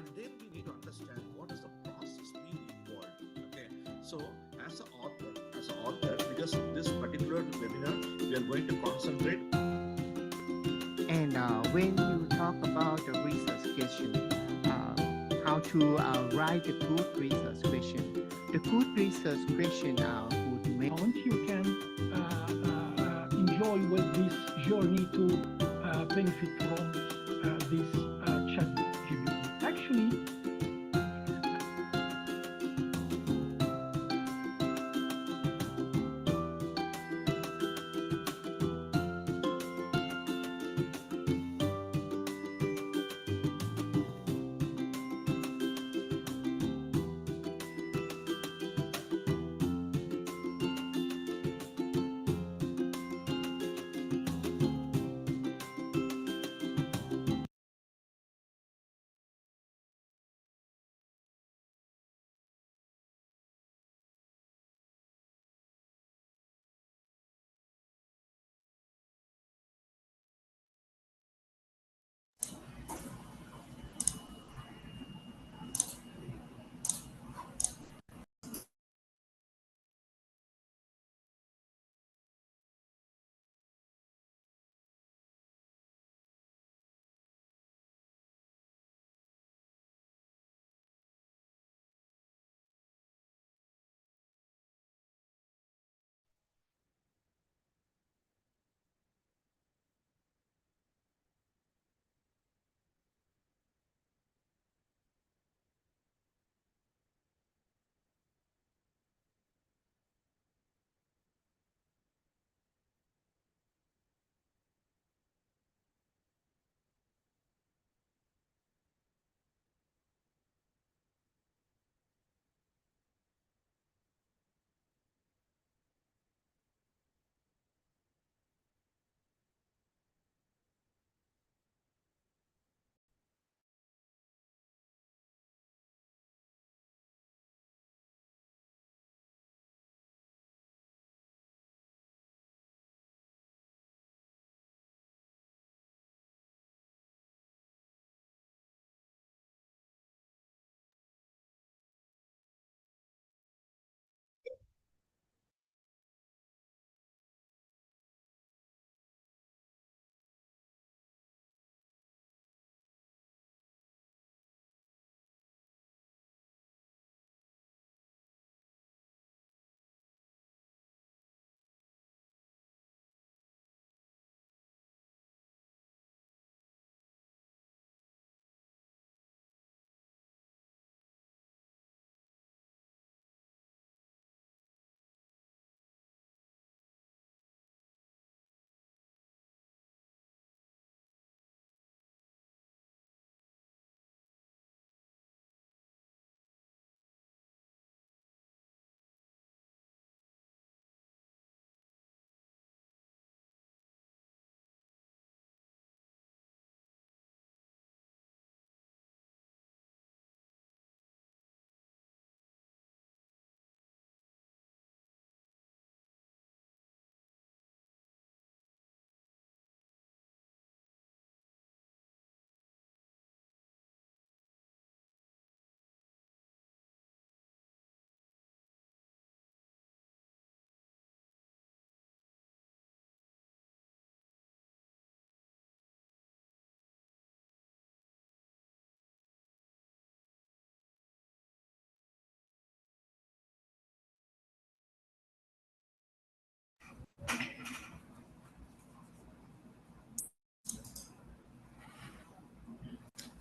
and then we need to understand what is the process being involved. Okay, so as an author, because this particular webinar we are going to concentrate. And when you talk about the research question, how to write a good research question, the good research question would make you can enjoy with this journey to benefit from this chat GPT. Actually,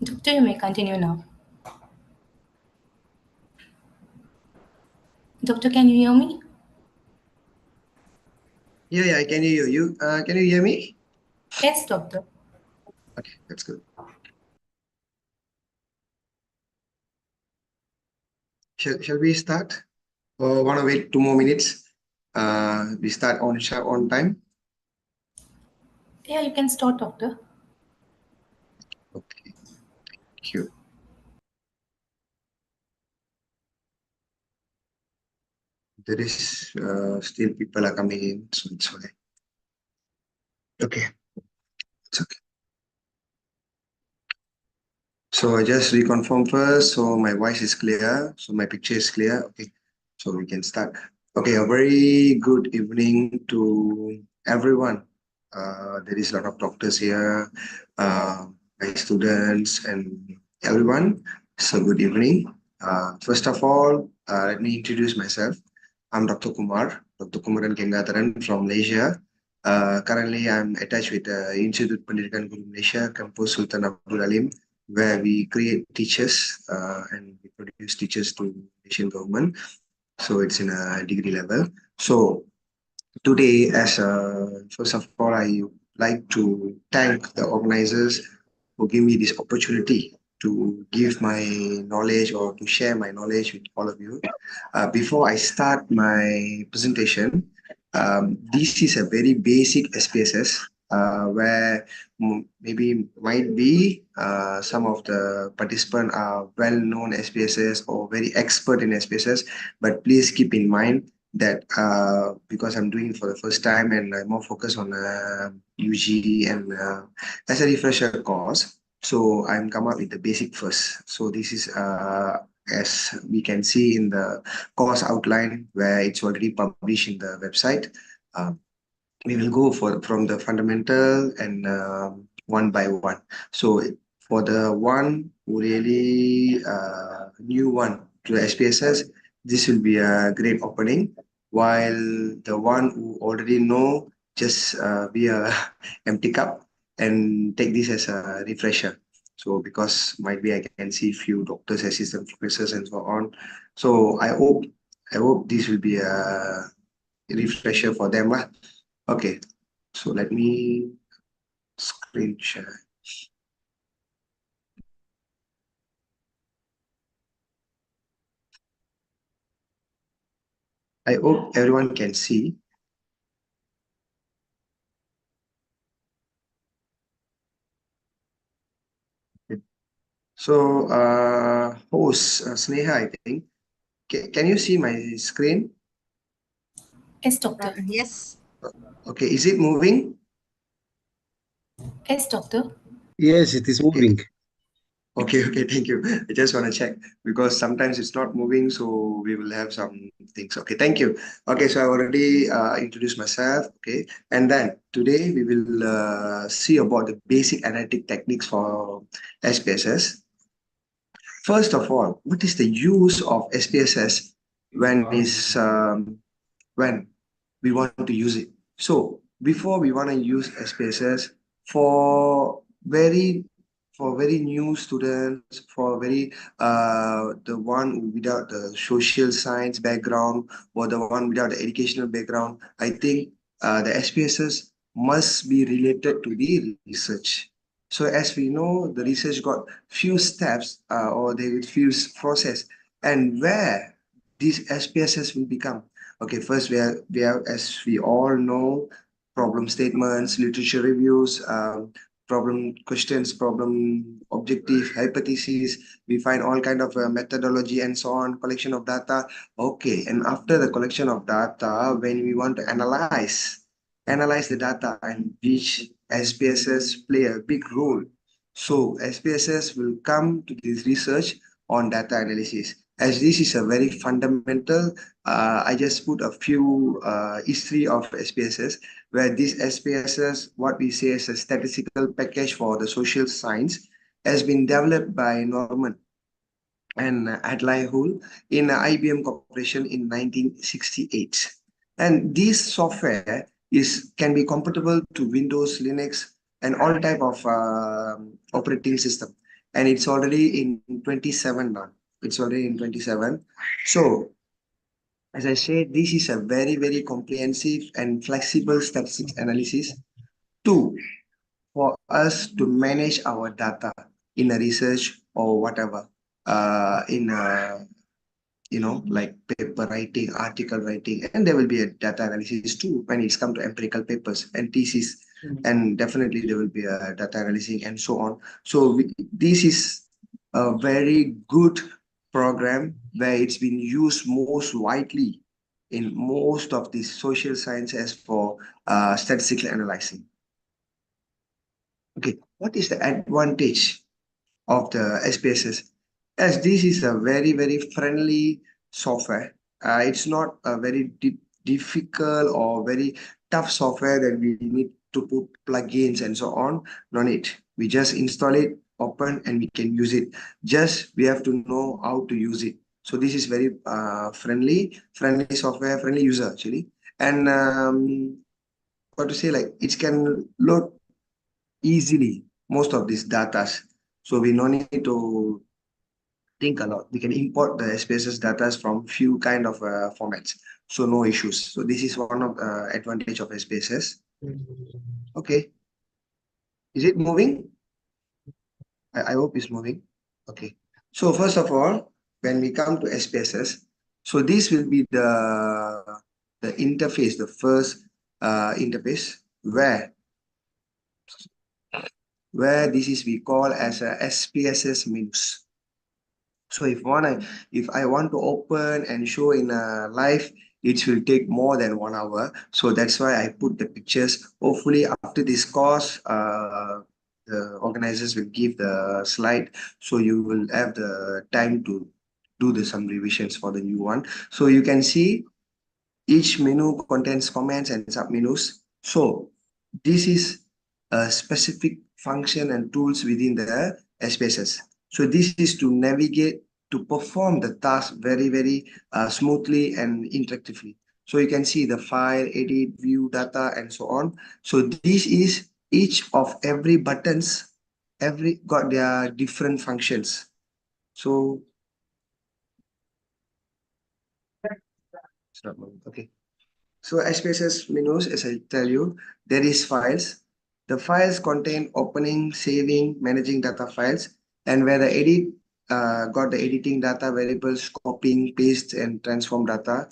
Doctor, you may continue now. Doctor, can you hear me? Yeah, I can hear you. Can you hear me? Yes, doctor. Okay, that's good. Shall we start? Or want to wait 2 more minutes? We start on time. Yeah, you can start, doctor. Okay, thank you. There is still people are coming in, so it's fine. Okay, it's okay. So I just reconfirm first. So my voice is clear. So my picture is clear. Okay. So we can start. Okay. A very good evening to everyone. There is a lot of doctors here, my students and everyone. So good evening. First of all, let me introduce myself. I'm Dr. Kumar, Dr. Kumaran Gengataran from Malaysia. Currently, I'm attached with Institute Pendidikan Guru Malaysia, Campus Sultan Abdul Alim, where we create teachers and we produce teachers to Malaysian government. So it's in a degree level. So today, first of all, I like to thank the organizers who give me this opportunity to give my knowledge or to share my knowledge with all of you. Before I start my presentation, this is a very basic SPSS where maybe might be some of the participants are well-known SPSS or very expert in SPSS, but please keep in mind that because I'm doing it for the first time and I'm more focused on UG and as a refresher course, so I'm come up with the basic first. So this is as we can see in the course outline where it's already published in the website. Um, we will go from the fundamental and one by one. So for the one who really new one to the SPSS, this will be a great opening. While the one who already know, just be a empty cup and take this as a refresher. So because might be I can see few doctors, assistant professors, and so on. So I hope this will be a refresher for them lah. Okay, so let me screen share. I hope everyone can see. So, host Sneha, I think. Can you see my screen? Yes, doctor. Yes. Okay, is it moving? Yes, doctor. Yes, it is Okay. moving. Okay, thank you. I just want to check because sometimes it's not moving, so we will have some things. Okay, thank you. Okay, so I already introduced myself. Okay, and then today we will see about the basic analytic techniques for SPSS. First of all, what is the use of SPSS when we want to use it? So before we want to use SPSS for very new students, for very the one without the social science background or the one without the educational background, I think the SPSS must be related to the research. So as we know, the research got few steps or they will few process, and where these SPSS will become. Okay, first we have as we all know, problem statements, literature reviews, problem questions, problem objective, hypotheses. We find all kind of methodology and so on, collection of data. Okay, and after the collection of data, when we want to analyze the data, and which SPSS play a big role. So SPSS will come to this research on data analysis. As this is a very fundamental, I just put a few history of SPSS, where this SPSS, what we say is a statistical package for the social science, has been developed by Norman and Adlai Hull in IBM Corporation in 1968. And this software can be compatible to Windows, Linux, and all type of operating system. And it's already in 27 now. It's already in 27. So as I said, this is a very comprehensive and flexible statistics analysis tool for us to manage our data in a research or whatever, in a like paper writing, article writing, and there will be a data analysis too when it's come to empirical papers and thesis, and definitely there will be a data analysis and so on. So this is a very good program where it's been used most widely in most of the social sciences for statistical analyzing. Okay, what is the advantage of the SPSS. As this is a very, very friendly software. It's not a very difficult or very tough software that we need to put plugins and so on. No need. We just install it, open, and we can use it. Just we have to know how to use it. So this is very friendly software, friendly user actually. And what to say, like it can load easily most of these data. So we no need to think a lot. We can import the SPSS data from few kind of formats. So no issues. So this is one of the advantage of SPSS. Okay. Is it moving? I hope it's moving. Okay. So first of all, when we come to SPSS, so this will be the interface, the first interface where this is we call as a SPSS menus. So if I want to open and show in a live, it will take more than 1 hour. So that's why I put the pictures. Hopefully after this course, the organizers will give the slide. So you will have the time to do some revisions for the new one. So you can see each menu contains comments and submenus. So this is a specific function and tools within the SPSS. So this is to navigate, to perform the task very, very smoothly and interactively. So you can see the file, edit, view data, and so on. So this is each of every buttons, every got their different functions. So it's not moving. Okay. So SPSS menus, as I tell you, there is files. The files contain opening, saving, managing data files, and where the edit got the editing data variables, copying, paste, and transform data.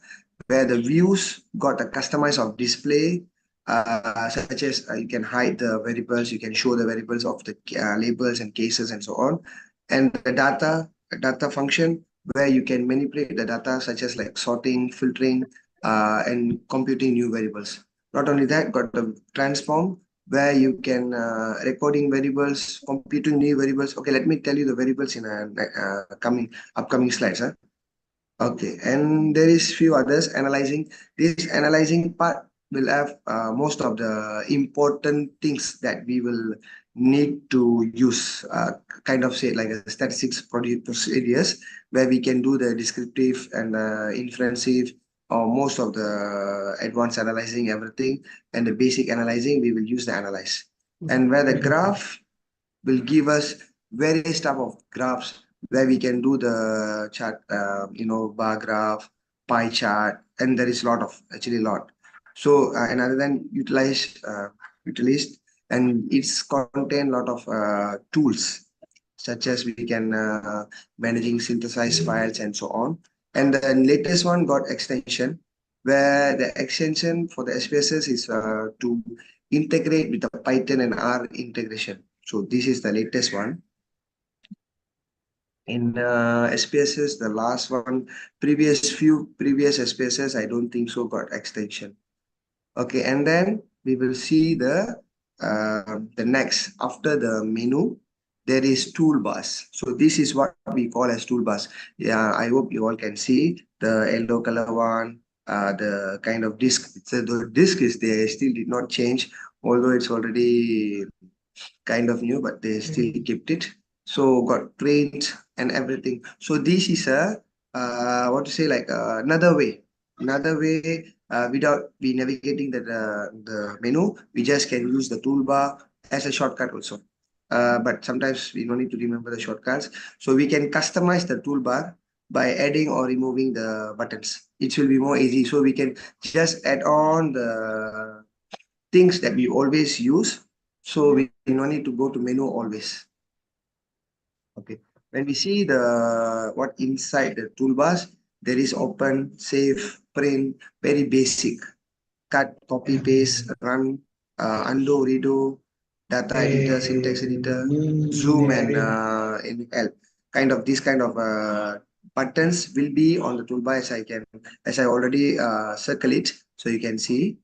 Where the views got the customize of display, such as you can hide the variables, you can show the variables of the labels and cases and so on. And the data function where you can manipulate the data such as like sorting, filtering, and computing new variables. Not only that, got the transform where you can recording variables, computing new variables. Okay, let me tell you the variables in a upcoming slides. Huh? Okay, and there is few others analyzing. This analyzing part will have most of the important things that we will need to use, kind of say like a statistics procedures where we can do the descriptive and inferencing or most of the advanced analyzing everything and the basic analyzing we will use the analyze. And where the graph will give us various type of graphs where we can do the chart, bar graph, pie chart, and there is a lot of actually a lot. So and other than utilized, and it's contain a lot of tools such as we can managing synthesized files and so on. And the latest one got extension where the extension for the SPSS is to integrate with the Python and R integration. So this is the latest one. In SPSS, the last one, previous SPSS, I don't think so got extension. Okay, and then we will see the next after the menu, there is toolbars. So this is what we call as toolbars. Yeah, I hope you all can see the yellow color one, the kind of disk. So the disk is there, still did not change, although it's already kind of new, but they still kept it. So got print and everything. So this is a what to say, like another way without be navigating the menu. We just can use the toolbar as a shortcut also. But sometimes we don't need to remember the shortcuts. So we can customize the toolbar by adding or removing the buttons. It will be more easy. So we can just add on the things that we always use. So we don't need to go to menu always. Okay. When we see what inside the toolbars, there is open, save, print, very basic. Cut, copy, paste, run, undo, redo, data editor, syntax editor, zoom, and in help. Kind of this kind of buttons will be on the toolbar as I already circle it, so you can see.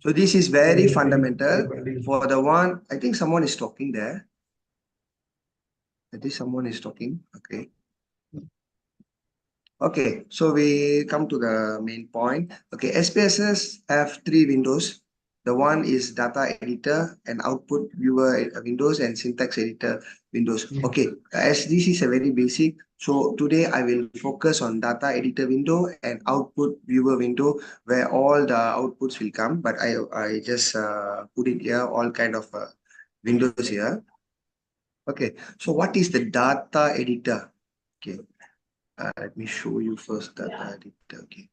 So this is very fundamental for the one. I think someone is talking there. I think someone is talking. Okay. Okay, so we come to the main point. Okay, SPSS have three windows. The one is data editor and output viewer windows and syntax editor windows. Okay, as this is a very basic, so today I will focus on data editor window and output viewer window where all the outputs will come. But I just put it here, all kind of windows here. Okay, so what is the data editor? Okay. Let me show you first data editor. Okay.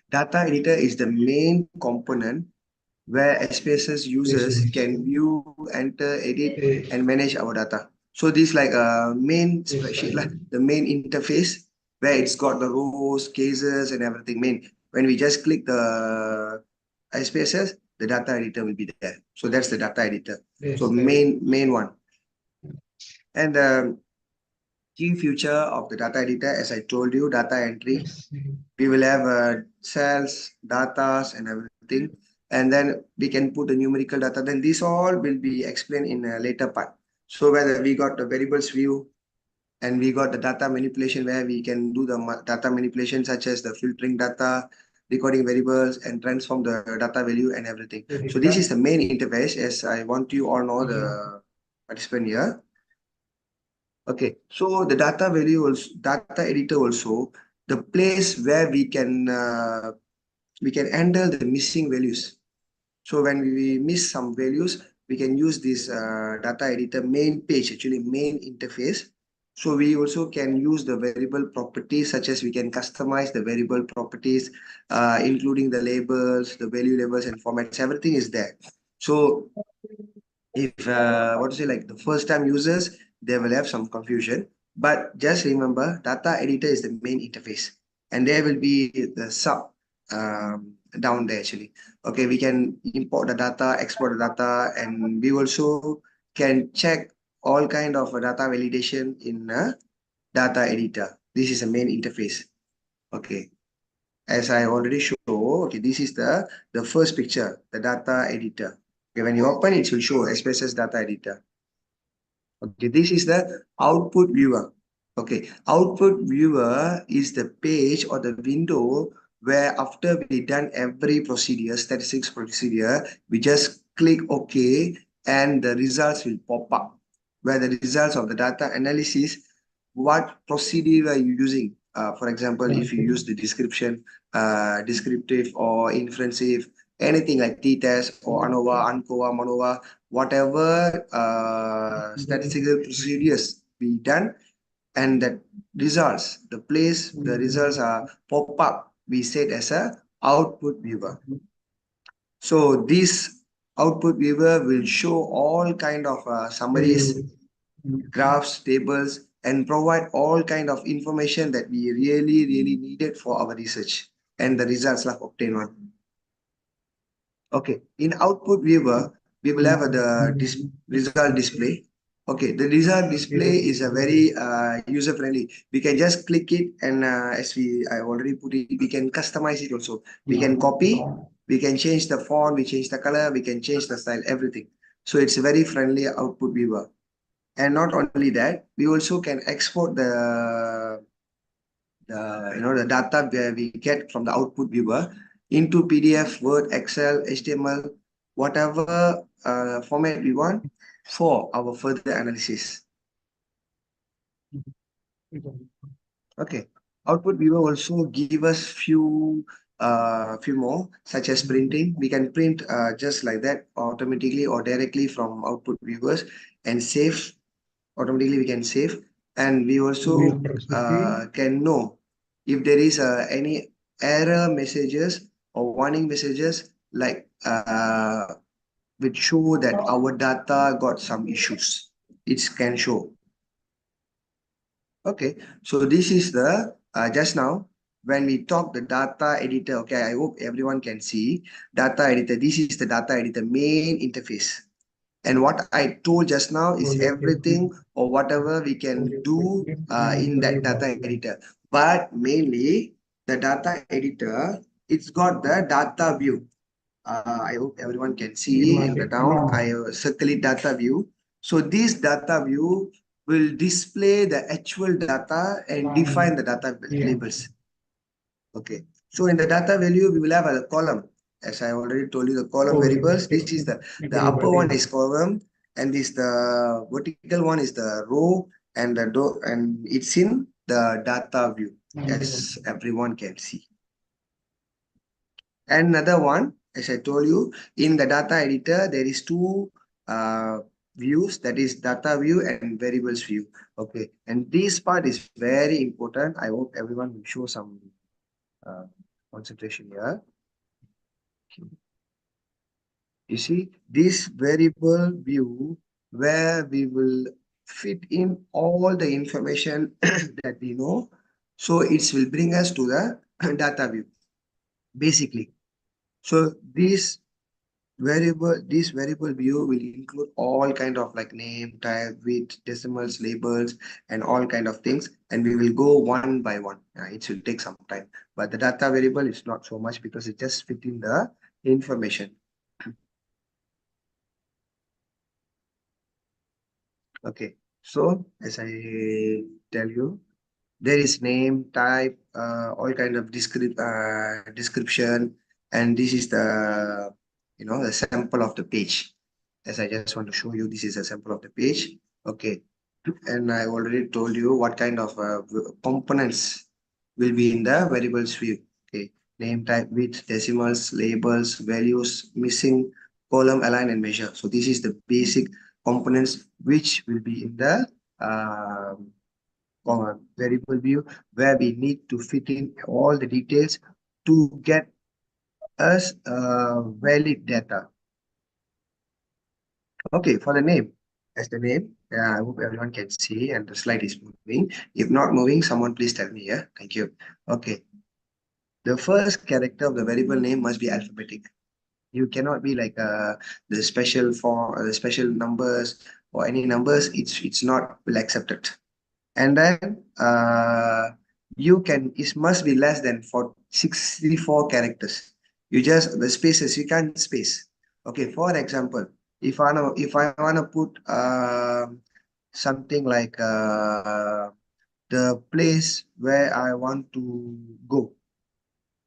Data editor is the main component where SPSS users can view, enter, edit, and manage our data. So this like a main spreadsheet, like the main interface where it's got the rows, cases, and everything. Main when we just click the SPSS, the data editor will be there. So that's the data editor. So main one. And key feature of the data editor, as I told you, data entry. We will have cells, datas, and everything. And then we can put the numerical data. Then this all will be explained in a later part. So whether we got the variables view and we got the data manipulation where we can do the data manipulation such as the filtering data, recording variables, and transform the data value and everything. So this is the main interface as I want you all know the participant here. Okay, so the data value also, data editor also, the place where we can handle the missing values. So when we miss some values, we can use this data editor main page, actually main interface. So we also can use the variable properties such as we can customize the variable properties, including the labels, the value labels and formats, everything is there. So if what to say, like the first time users, they will have some confusion, but just remember data editor is the main interface and there will be the sub down there actually. Okay, we can import the data, export the data, and we also can check all kind of data validation in data editor. This is the main interface. Okay, as I already show, okay, this is the first picture, the data editor. Okay, when you open it will show SPSS data editor. Okay, this is the output viewer. Okay, output viewer is the page or the window where after we done every procedure, statistics procedure, we just click OK and the results will pop up. Where the results of the data analysis, what procedure are you using? For example, if you use the description, descriptive or inferencing, anything like t-test or ANOVA, ANCOVA, MANOVA, whatever statistical procedures be done, and that results, the place the results are pop up, we set as a output viewer. So this output viewer will show all kind of summaries, graphs, tables, and provide all kind of information that we really needed for our research and the results like obtained one. Okay, in output viewer, we will have the result display. Okay, the result display is a very user friendly. We can just click it and as I already put it, we can customize it also. We can copy, we can change the font, we change the color, we can change the style, everything. So it's a very friendly output viewer. And not only that, we also can export the data where we get from the output viewer into PDF, Word, Excel, HTML, whatever format we want for our further analysis. Okay, output viewer also give us few more, such as printing. We can print just like that automatically or directly from output viewers and save. Automatically we can save, and we also can know if there is any error messages or warning messages, like which show that our data got some issues. It can show. Okay, so this is the just now when we talk the data editor. Okay, I hope everyone can see data editor. This is the data editor main interface. And what I told just now is everything or whatever we can do in that data editor. But mainly the data editor, it's got the data view. I hope everyone can see in the down. I circle it data view. So this data view will display the actual data and define the data labels. Okay. So in the data value, we will have a column. As I already told you, the column variables. This is the upper one is column, and this the vertical one is the row, and and it's in the data view, as everyone can see. And another one, as I told you, in the data editor, there is two views, that is data view and variables view. Okay, and this part is very important. I hope everyone will show some uh, concentration here. You see, this variable view where we will fit in all the information that we know. So it will bring us to the data view, basically. So this variable view will include all kind of like name, type, width, decimals, labels, and all kind of things. And we will go one by one. It will take some time, but the data variable is not so much because it just fit in the information. Okay, so as I tell you, there is name, type, all kind of description, and this is the the sample of the page. As I just want to show you, this is a sample of the page. Okay, and I already told you what kind of components will be in the variables view. Okay, name, type, width, decimals, labels, values, missing, column, align, and measure. So this is the basic components which will be in the variable view, where we need to fit in all the details to get us valid data. Okay, for the name, as the name, I hope everyone can see and the slide is moving. If not moving, someone please tell me. Yeah, thank you. Okay, the first character of the variable name must be alphabetic. You cannot be like the special for the special numbers or any numbers. It's not will accepted. And then it must be less than 64 characters. You just the spaces you can't space. Okay, for example, if I wanna put something like the place where I want to go,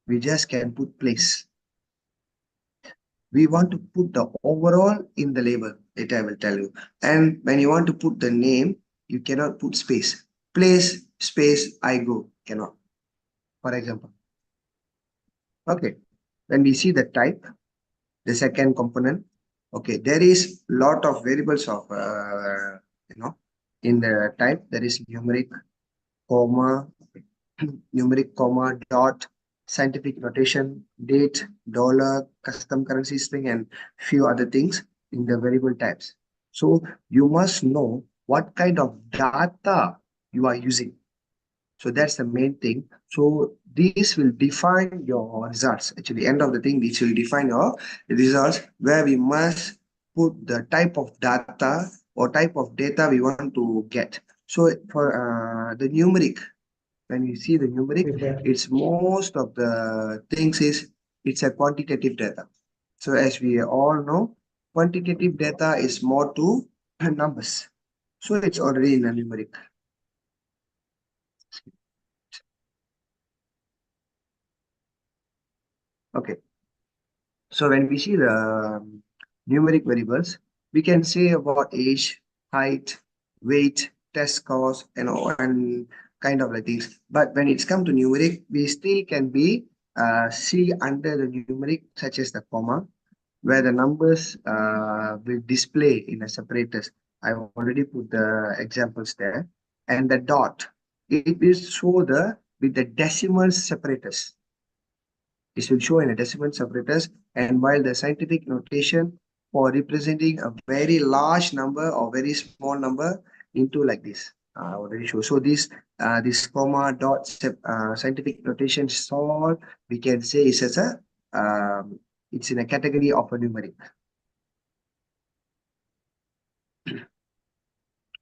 we just can put place. We want to put the overall in the label. Later I will tell you. And when you want to put the name, you cannot put space. Place, space, I go. Cannot. For example. Okay. When we see the type, the second component, okay, there is lot of variables of, in the type, there is numeric, comma, numeric, comma, dot, scientific notation, date, dollar, custom currency string, and few other things in the variable types. So you must know what kind of data you are using. So that's the main thing. So this will define your results. Actually, end of the thing, this will define your results, where we must put the type of data or type of data we want to get. So for the numeric, when you see the numeric, it's most of the things is it's a quantitative data. So as we all know, quantitative data is more to numbers. So it's already in a numeric. Okay. So when we see the numeric variables, we can say about age, height, weight, test scores, and kind of like things. But when it's come to numeric, we still can be see under the numeric, such as the comma, where the numbers will display in a separators. I've already put the examples there. And the dot, it will show the with the decimal separators. This will show in a decimal separators, and while the scientific notation for representing a very large number or very small number into like this. I already show. So this comma dot scientific notation solve, we can say is as a it's in a category of a numeric.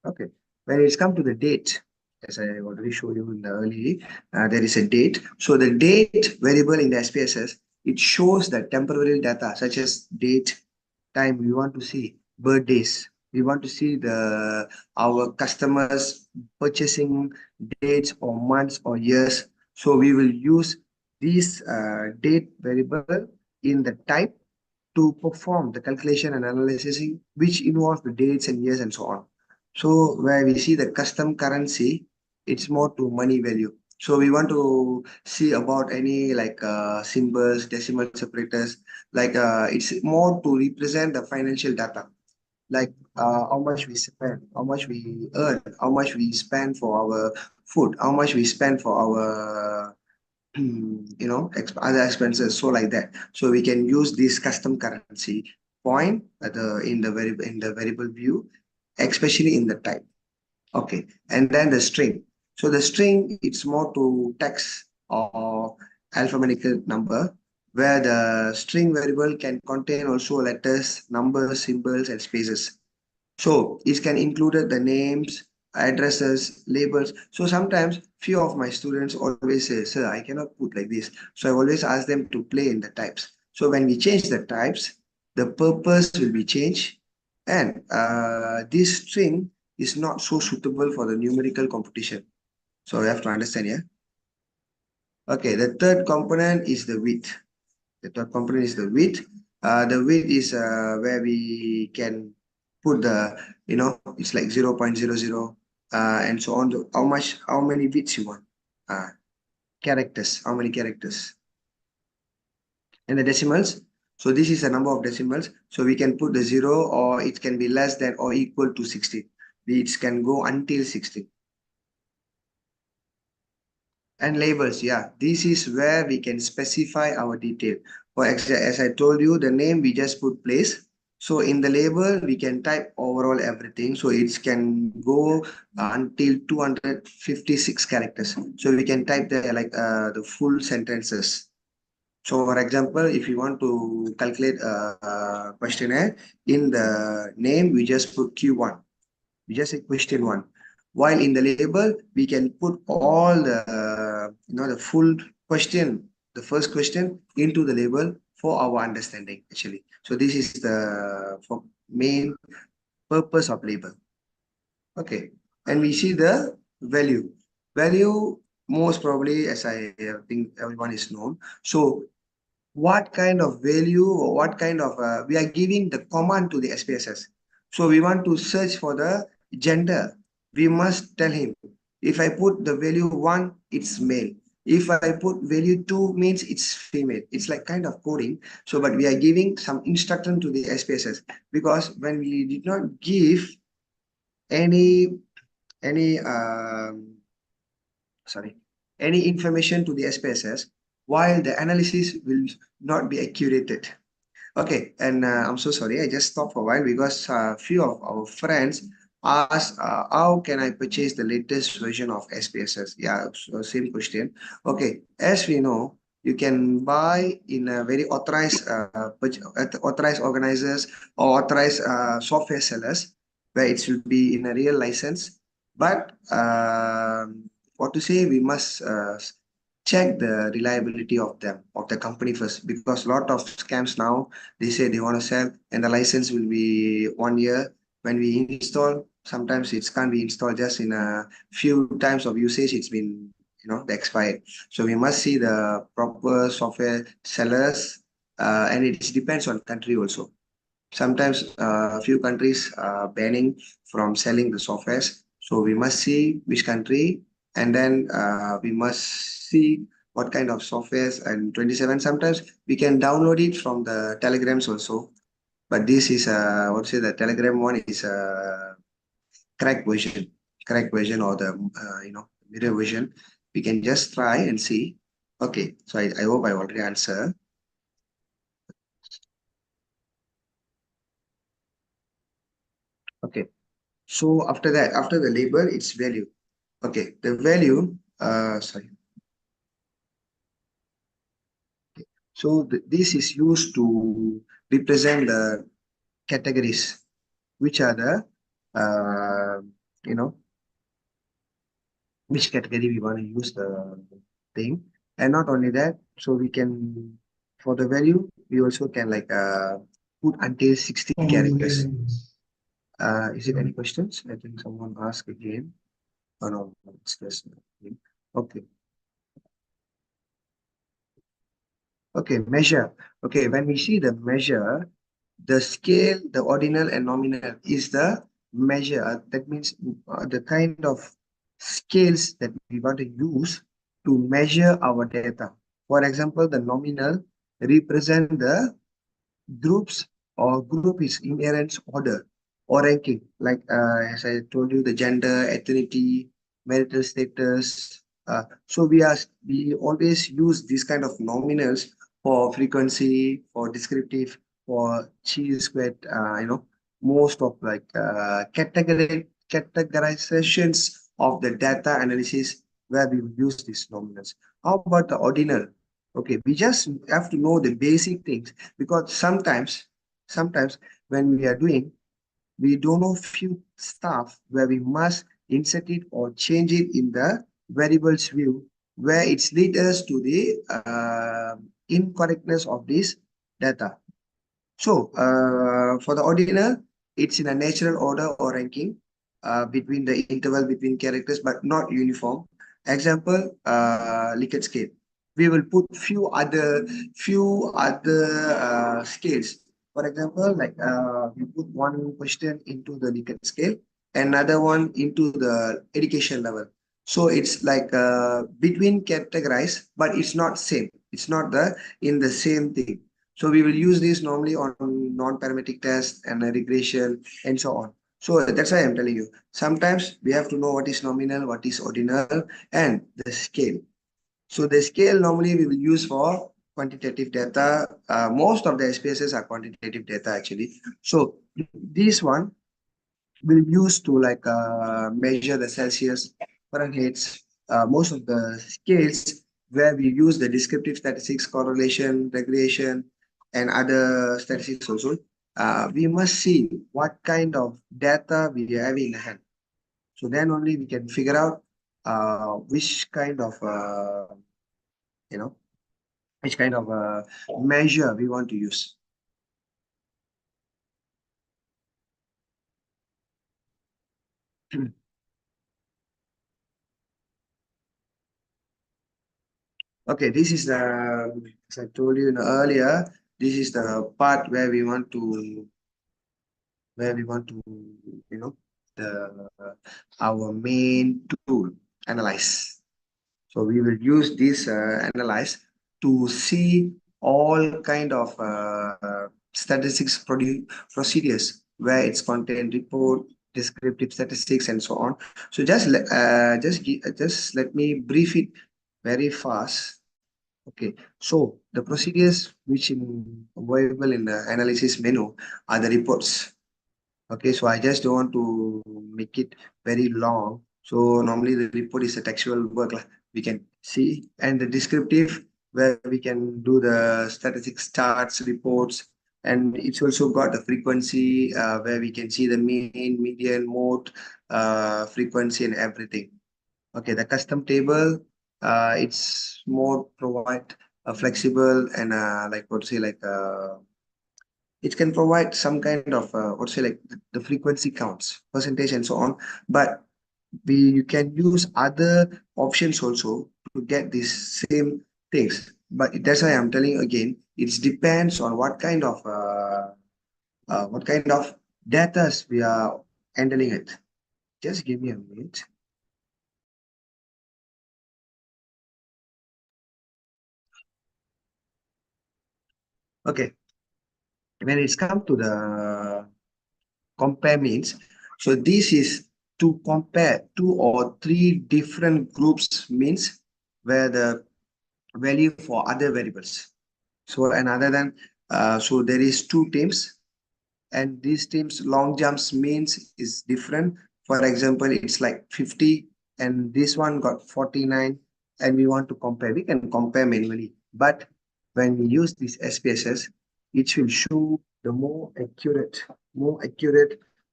Okay. When it's come to the date, as I already showed you in the early, there is a date. So the date variable in the SPSS, it shows the temporary data such as date, time we want to see, birthdays. We want to see our customers purchasing dates or months or years. So we will use this date variable in the type to perform the calculation and analysis which involves the dates and years and so on. So where we see the custom currency, it's more to money value. So we want to see about any like symbols, decimal separators, like it's more to represent the financial data, like how much we spend, how much we earn, how much we spend for our food, how much we spend for our other expenses, so like that. So we can use this custom currency point at the variable view, especially in the type. Okay, and then the string. So the string, it's more to text or alphabetical number, where the string variable can contain also letters, numbers, symbols, and spaces. So it can include the names, addresses, labels. So sometimes few of my students always say, sir, I cannot put like this. So I always ask them to play in the types. So when we change the types, the purpose will be changed. And this string is not so suitable for the numerical competition. So we have to understand, yeah? Okay, the third component is the width. The third component is the width. The width is where we can put it's like 0.00 and so on. How many bits you want? Characters, how many characters? And the decimals. So this is the number of decimals. So we can put the 0, or it can be less than or equal to 16. It can go until 16. And labels, yeah, this is where we can specify our detail. For example, as I told you, the name we just put place. So in the label, we can type overall everything. So it can go until 256 characters. So we can type there like the full sentences. So for example, if you want to calculate a questionnaire, in the name, we just put Q1. We just say question 1. While in the label, we can put all the full question, the first question into the label for our understanding, actually. So this is the main purpose of label. Okay. And we see the value. Value, most probably, as I think everyone is known. So what kind of value or what kind of, we are giving the command to the SPSS. So we want to search for the gender. We must tell him, if I put the value 1, it's male. If I put value 2, means it's female. It's like kind of coding. So, but we are giving some instruction to the SPSS, because when we did not give any, any, sorry, any information to the SPSS, while the analysis will not be accurate. Okay, and I'm so sorry, I just stopped for a while because a few of our friends asked, how can I purchase the latest version of SPSS? Yeah, so same question. Okay, as we know, you can buy in a very authorized organizers or authorized software sellers, where it should be in a real license. But what to say, we must check the reliability of the company first, because a lot of scams now, they say they want to sell and the license will be 1 year. When we install, sometimes it can't be installed, just in a few times of usage it's been expired. So we must see the proper software sellers, and it depends on country also. Sometimes a few countries are banning from selling the softwares. So we must see which country, and then we must see what kind of softwares. And 27, sometimes we can download it from the telegrams also. But this is what say, the telegram one is a cracked version, or the mirror version. We can just try and see. Okay, so I hope I already answer. Okay. So after that, after the label, it's value. Okay, the value, sorry. Okay. So this is used to represent the categories, which are the, you know, which category we want to use the thing. And not only that, so we can, for the value, we also can like put until 60 characters. Is it any questions? I think someone asked again. Oh no, it's just okay. Okay, measure. Okay, when we see the measure, the scale, the ordinal and nominal is the measure. That means the kind of scales that we want to use to measure our data. For example, the nominal represent the groups or group is inherent order or ranking. Like as I told you, the gender, ethnicity, marital status. So we always use these kind of nominals for frequency, for descriptive, for chi squared. Most of like categorizations of the data analysis where we use these nominals. How about the ordinal? Okay, we just have to know the basic things because sometimes when we are doing, we don't know few stuff where we must insert it or change it in the variables view where it's lead us to the incorrectness of this data. So for the ordinal, it's in a natural order or ranking between the interval between characters, but not uniform. Example, Likert scale. We will put few other scales. For example, like we put one question into the Likert scale, another one into the education level. So it's like between categorized, but it's not same. It's not the in the same thing. So we will use this normally on non-parametric tests and regression and so on. So that's why I'm telling you. Sometimes we have to know what is nominal, what is ordinal, and the scale. So the scale normally we will use for quantitative data. Most of the SPSS are quantitative data actually. So this one will use to like measure the Celsius, Fahrenheit, most of the scales where we use the descriptive statistics, correlation, regression, and other statistics also. We must see what kind of data we have in hand. So then only we can figure out which kind of you know which kind of measure we want to use. Okay, this is the, as I told you earlier, this is the part where we want to, you know, the our main tool, analyze. So we will use this analyze to see all kind of statistics procedures where it's content report, descriptive statistics, and so on. So just let me brief it very fast. Okay, so the procedures which in available in the analysis menu are the reports. Okay, so I just don't want to make it very long. So normally the report is a textual work we can see, and the descriptive where we can do the statistics charts, reports, and it's also got the frequency where we can see the mean, median, mode, frequency, and everything. Okay, the custom table, it's more provide a flexible and like what to say like it can provide some kind of what to say like the frequency counts, percentage, and so on. But you can use other options also to get these same things. But that's why I'm telling you again, it depends on what kind of data we are handling it. Just give me a minute. Okay, when it's come to the compare means, so this is to compare two or three different groups means where the value for other variables. So and other than so there is two teams, and these teams long jumps means is different. For example, it's like 50 and this one got 49 and we want to compare. We can compare manually, but when we use this SPSS, it will show the more accurate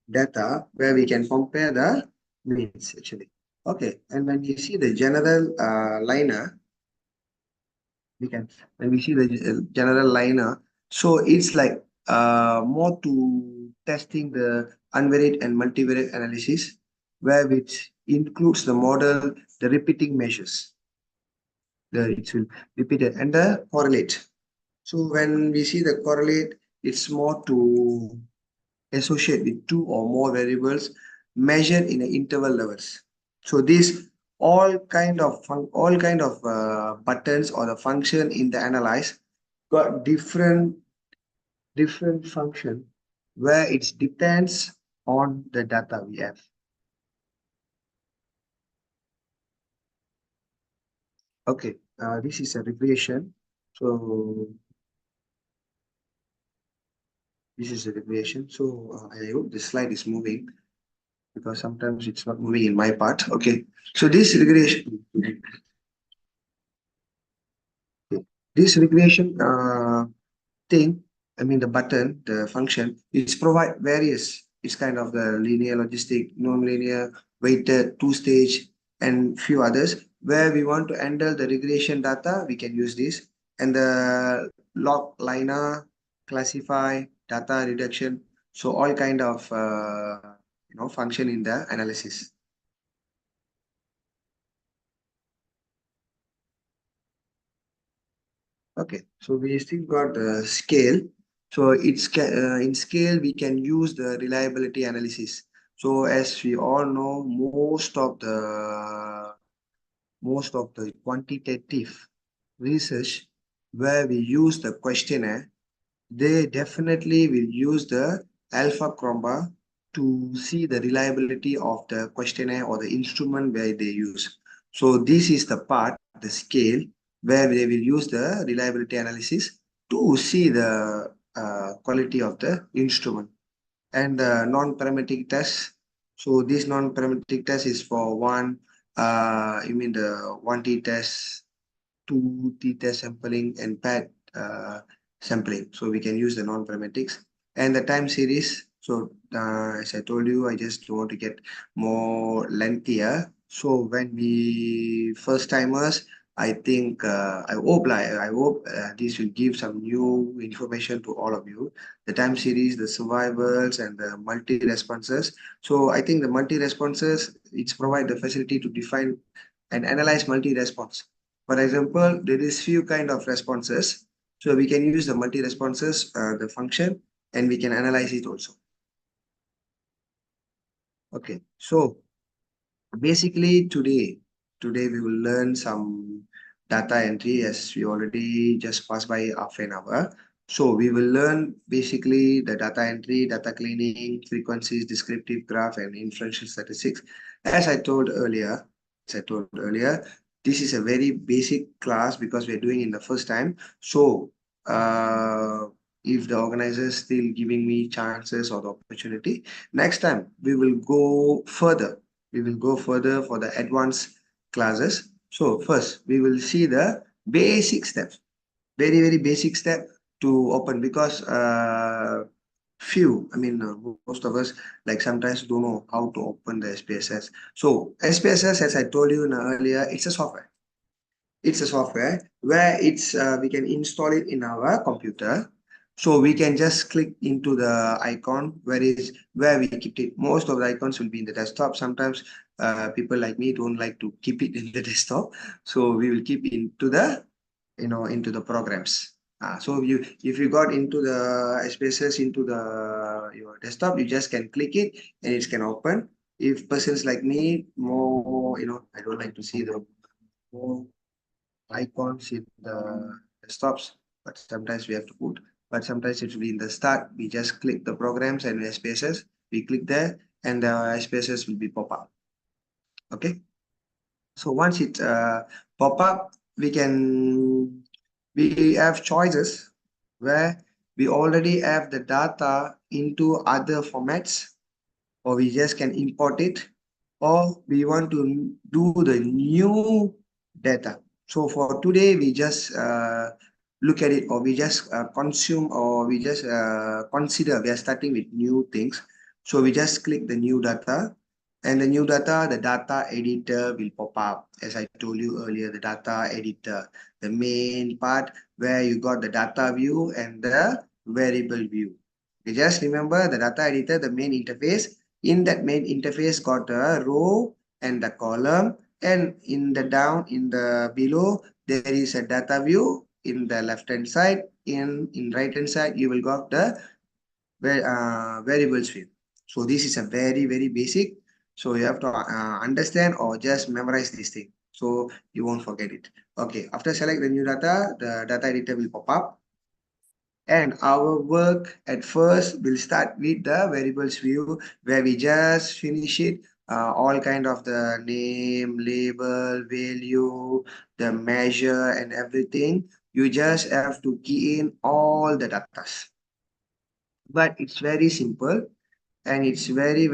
data where we can compare the means actually. Okay, and when you see the general liner, we can when we see the general liner, so it's like more to testing the unvariate and multivariate analysis, where which includes the model, the repeating measures. It will repeat it and the correlate. So when we see the correlate, it's more to associate with two or more variables measured in the interval levels. So these all kind of buttons or the function in the analyze got different function where it depends on the data we have. Okay, this is a regression. So this is a regression. So I hope the slide is moving because sometimes it's not moving in my part. Okay, so this regression thing, I mean the button, the function, it's provide various. It's kind of the linear, logistic, non-linear, weighted, two-stage, and few others. Where we want to handle the regression data, we can use this. And the log liner, classify, data reduction. So all kind of function in the analysis. Okay, so we still got the scale. So in scale, we can use the reliability analysis. So as we all know, most of the quantitative research where we use the questionnaire, they definitely will use the alpha chroma to see the reliability of the questionnaire or the instrument where they use. So this is the part, the scale, where they will use the reliability analysis to see the quality of the instrument. And the non-parametric test. So this non-parametric test is for one, you mean the 1T test, 2T test sampling, and paired sampling. So we can use the non-parametrics and the time series. So as I told you, I just want to get more lengthier. So when we first timers, I think I hope this will give some new information to all of you. The time series, the survivals, and the multi responses. So I think the multi responses it's provide the facility to define and analyze multi response. For example, there is few kind of responses. So we can use the multi-responses, the function, and we can analyze it also. Okay, so basically today we will learn some data entry as we already just passed by half an hour. So we will learn basically the data entry, data cleaning, frequencies, descriptive graph, and inferential statistics. As I told earlier, this is a very basic class because we're doing it the first time. So if the organizer is still giving me chances or the opportunity, next time we will go further. We will go further for the advanced classes. So first we will see the basic steps, very basic step to open because most of us like sometimes don't know how to open the SPSS. So SPSS, as I told you earlier, it's a software. It's a software where we can install it in our computer. So we can just click into the icon where we keep it. Most of the icons will be in the desktop. Sometimes people like me don't like to keep it in the desktop. So we will keep into the programs. So if you got into the spaces into your desktop, you just can click it and it can open. If persons like me more, I don't like to see the more icons in the desktops, but sometimes we have to put. But sometimes it will be in the start. We just click the programs and spaces. We click there, and the spaces will be pop up. Okay. So once it pop up, we have choices where we already have the data into other formats, or we just can import it, or we want to do the new data. So for today, we just look at it, or we just consume, or we just consider we are starting with new things. So we just click the new data, and the new data, the data editor will pop up. As I told you earlier, the data editor, the main part where you got the data view and the variable view. You just remember the data editor, the main interface. In that main interface got a row and the column, and in the down, in the below, there is a data view in the left hand side. In right hand side, you will got the variables view. So this is a very basic. So you have to understand or just memorize this thing. So you won't forget it. Okay, after select the new data, the data editor will pop up. And our work at first will start with the variables view where we just finish it. All kind of the name, label, value, the measure and everything. You just have to key in all the datas. But it's very simple and it's very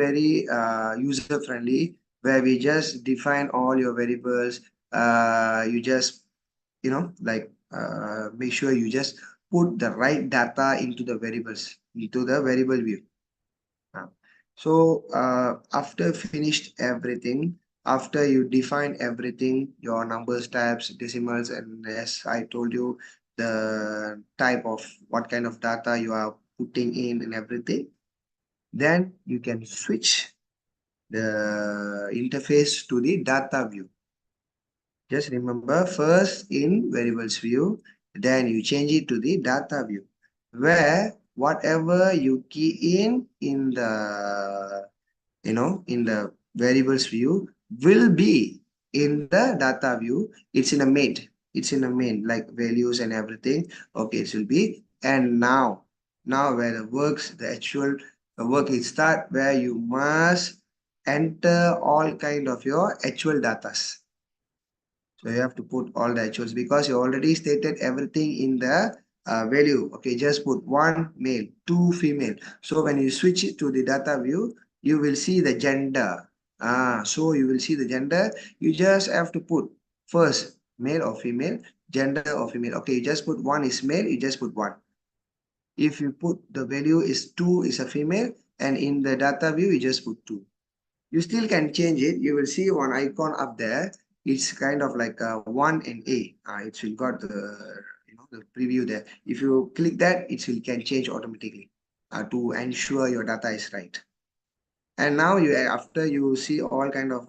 user friendly where we just define all your variables. You just like make sure you just put the right data into the variables, into the variable view. So after finished everything, after you define everything, your numbers, types, decimals, and as I told you, the type of what kind of data you are putting in and everything, then you can switch the interface to the data view. Just remember first in variables view, then you change it to the data view, where whatever you key in the in the variables view will be in the data view. It's in a main. It's in a main like values and everything. Okay, it will be. And now where the works, the actual work is start where you must enter all kind of your actual datas. So you have to put all the actuals because you already stated everything in the value. Okay, just put one male, two female. So when you switch it to the data view, you will see the gender. So you will see the gender. You just have to put first male or female, gender or female. Okay, you just put one is male, you just put one. If you put the value is two is a female, and in the data view, you just put two. You still can change it. You will see one icon up there. It's kind of like a 1 and A. It will got the preview there. If you click that, it will can change automatically to ensure your data is right. And now you after you see all kind of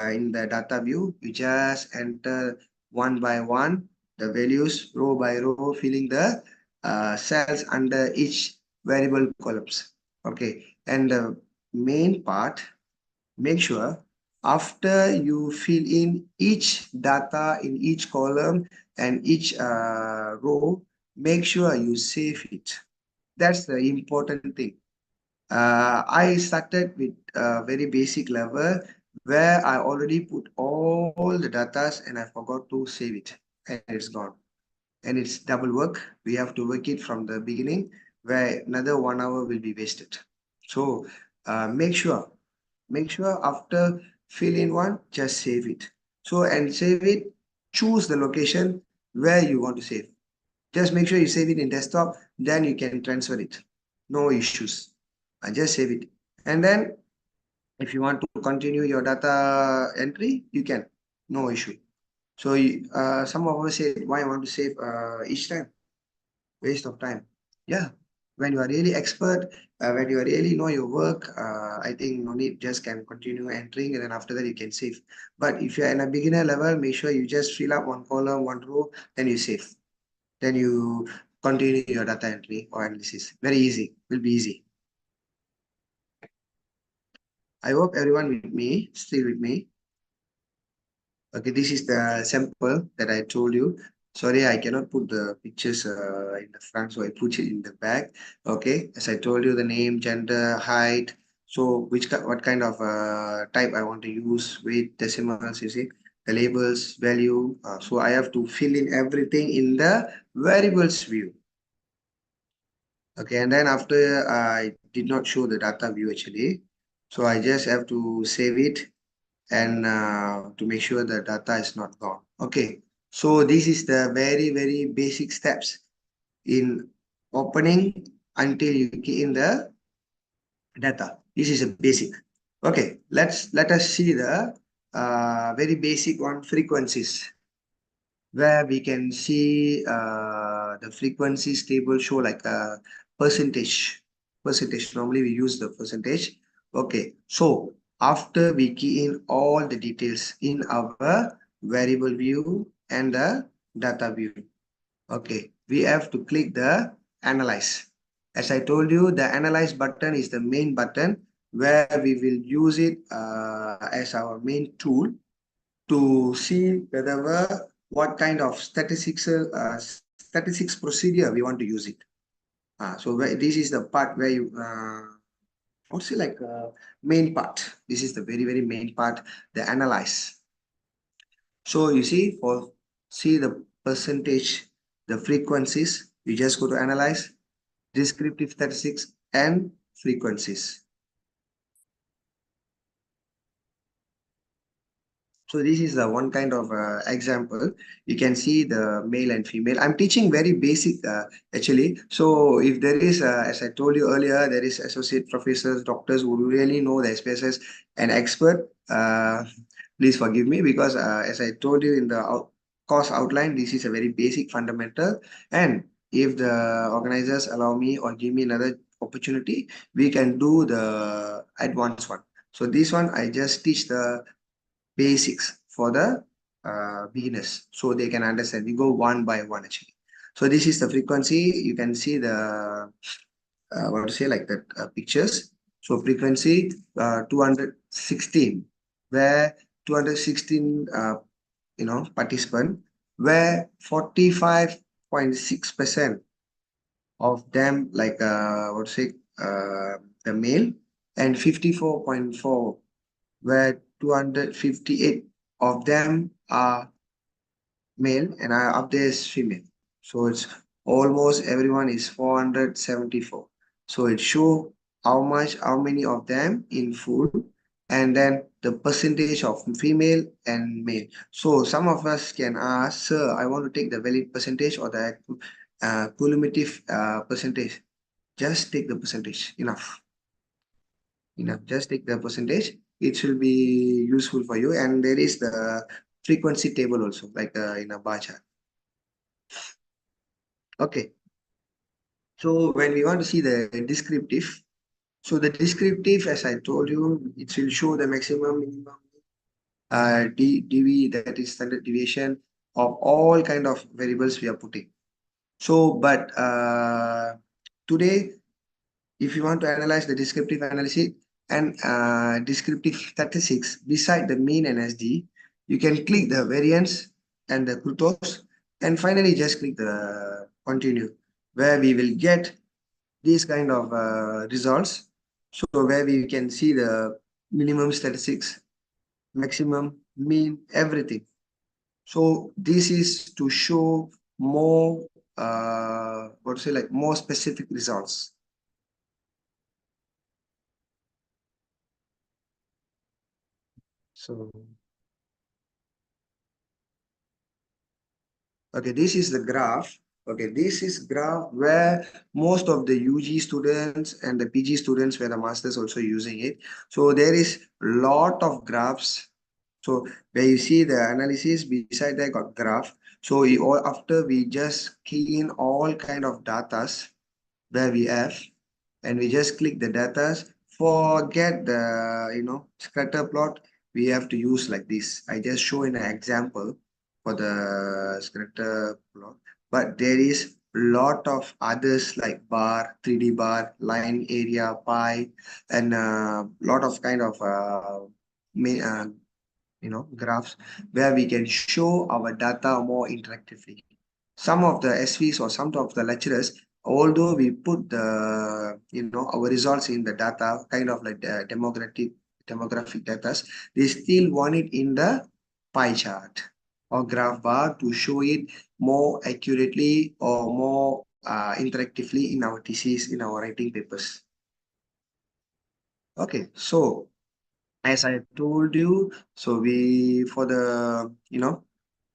in the data view, you just enter one by one the values row by row, filling the cells under each variable columns. Okay, and the main part, make sure after you fill in each data in each column and each row, make sure you save it. That's the important thing. I started with a very basic level where I already put all the datas and I forgot to save it and it's gone. And it's double work. We have to work it from the beginning where another 1 hour will be wasted. So make sure after fill in one, just save it. So and save it, choose the location where you want to save. Just make sure you save it in desktop, then you can transfer it. No issues. I just save it. And then if you want to continue your data entry, you can. No issue. So some of us say, why I want to save each time? Waste of time. Yeah. When you are really expert, when you really know your work, I think no need, just can continue entering and then after that you can save. But if you're in a beginner level, make sure you just fill up one column, one row, then you save. Then you continue your data entry or analysis. Very easy. Will be easy. I hope everyone with me, still with me. Okay, this is the sample that I told you. Sorry, I cannot put the pictures in the front, so I put it in the back. Okay, as I told you, the name, gender, height. So what kind of type I want to use with decimals, you see, the labels, value. So I have to fill in everything in the variables view. Okay, and then after I did not show the data view actually. So I just have to save it and to make sure the data is not gone. Okay, so this is the very basic steps in opening until you key in the data. This is a basic. Okay, let us see the very basic one, frequencies, where we can see the frequencies table show like percentage. Percentage. Normally we use the percentage. Okay. So after we key in all the details in our variable view and the data view. Okay. We have to click the analyze. As I told you, the analyze button is the main button where we will use it as our main tool to see whether what kind of statistics procedure we want to use it. So this is the part where you I would say like main part. This is the very main part, the analyze. So you see see the percentage, the frequencies. You just go to analyze, descriptive statistics and frequencies. So this is the one kind of example. You can see the male and female. I'm teaching very basic actually. So if there is, as I told you earlier, there is associate professors, doctors who really know the SPSS and expert. Please forgive me because as I told you in the course outline, this is a very basic fundamental. And if the organizers allow me or give me another opportunity, we can do the advanced one. So this one, I just teach the basics for the beginners so they can understand. We go one by one actually. So this is the frequency. You can see the what to say like that pictures. So frequency 216, where 216 participant, where 45.6% of them like what to say the male, and 54.4 where 258 of them are male and up there is female. So it's almost everyone is 474. So it show how many of them in full, and then the percentage of female and male. So some of us can ask, sir, I want to take the valid percentage or the cumulative percentage. Just take the percentage, enough. Just take the percentage. It will be useful for you. And there is the frequency table also, like in a bar chart. Okay. So when we want to see the descriptive, so the descriptive, as I told you, it will show the maximum, minimum, DV, that is standard deviation of all kind of variables we are putting. So, but today, if you want to analyze the descriptive analysis and descriptive statistics beside the mean and SD, you can click the variance and the kurtos, and finally just click the continue, where we will get these kind of results. So where we can see the minimum statistics, maximum, mean, everything. So this is to show more, what to say, like more specific results. So, okay, this is the graph. Okay, this is graph where most of the UG students and the PG students where the masters also using it. So there is lot of graphs. So where you see the analysis beside that got graph. So after we just key in all kind of datas where we have, and we just click the data. Forget the scatter plot. We have to use like this. I just show in an example for the scatter plot, but there is lot of others like bar, 3D bar, line area, pie, and lot of kind of graphs where we can show our data more interactively. Some of the SVs or some of the lecturers, although we put the our results in the data, kind of like the demographic data, they still want it in the pie chart or graph bar to show it more accurately or more interactively in our thesis, in our writing papers. Okay, so as I told you, so we for the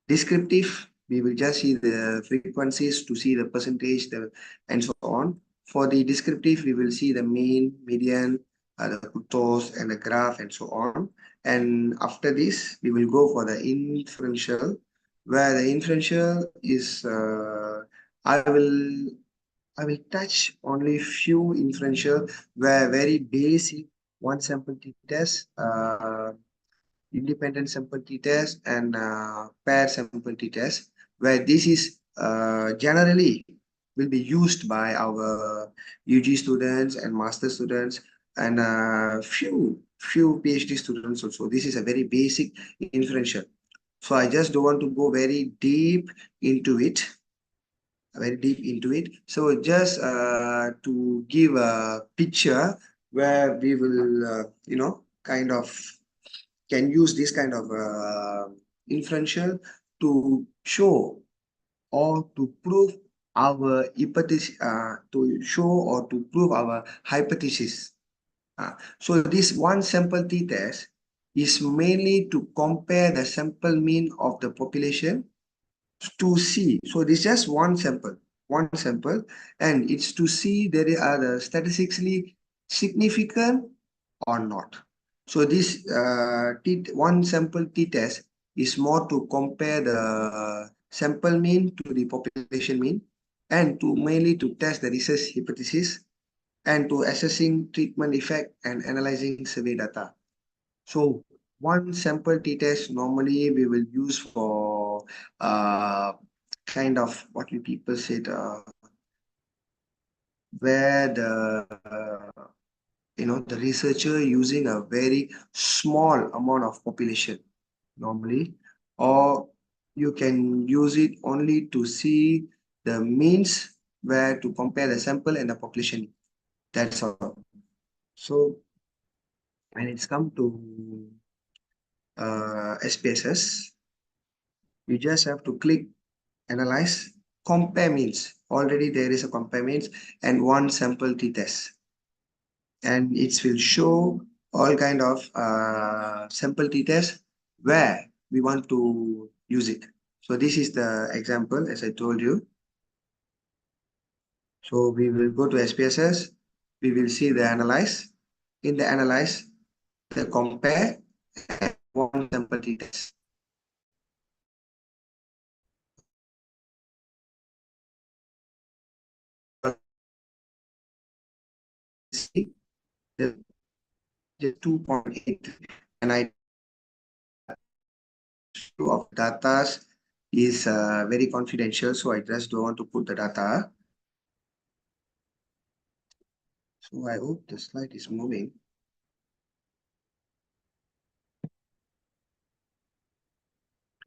descriptive, we will just see the frequencies to see the percentage, and so on. For the descriptive, we will see the mean, median, the kurtos, and the graph, and so on. And after this, we will go for the inferential, where the inferential is, I will I will touch only few inferential where very basic one sample t-test, independent sample t-test, and pair sample t-test, where this is generally will be used by our UG students and master students and few PhD students also. This is a very basic inferential. So I just don't want to go very deep into it, So just to give a picture where we will, kind of can use this kind of inferential to show or to prove our hypothesis, to show or to prove our hypothesis. So this one sample t-test is mainly to compare the sample mean of the population to see. So this is just one sample, and it's to see there are the statistically significant or not. So this one sample t-test is more to compare the sample mean to the population mean and to mainly to test the research hypothesis and to assessing treatment effect and analyzing survey data. So one sample t-test normally we will use for kind of what we people said where the researcher using a very small amount of population normally, or you can use it only to see the means where to compare the sample and the population. That's all. So when it's come to SPSS, you just have to click analyze, compare means. Already there is a compare means and one sample t-test. And it will show all kind of sample t-test where we want to use it. So this is the example as I told you. So we will go to SPSS, we will see the analyze. In the analyze, the compare and one sample t-test. See the 2.8 and I of data is very confidential, so I just don't want to put the data. So I hope the slide is moving.